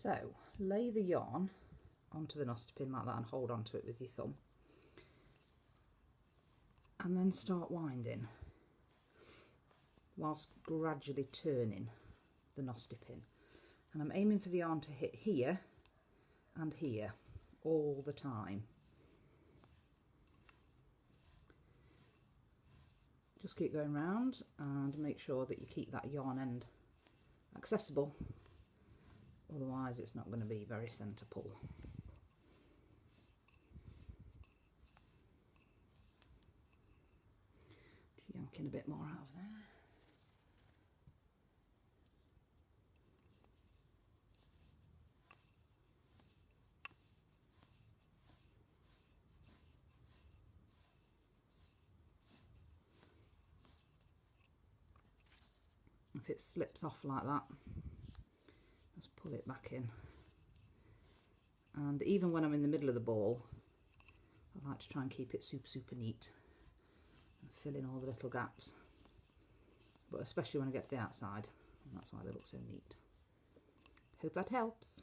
So lay the yarn onto the Nostepinne like that and hold onto it with your thumb, and then start winding whilst gradually turning the Nostepinne. And I'm aiming for the yarn to hit here and here all the time. Just keep going round and make sure that you keep that yarn end accessible, otherwise it's not going to be very centre pull. Just yanking a bit more out of there. If it slips off like that, just pull it back in. And even when I'm in the middle of the ball, I like to try and keep it super neat and fill in all the little gaps, but especially when I get to the outside, and that's why they look so neat. Hope that helps.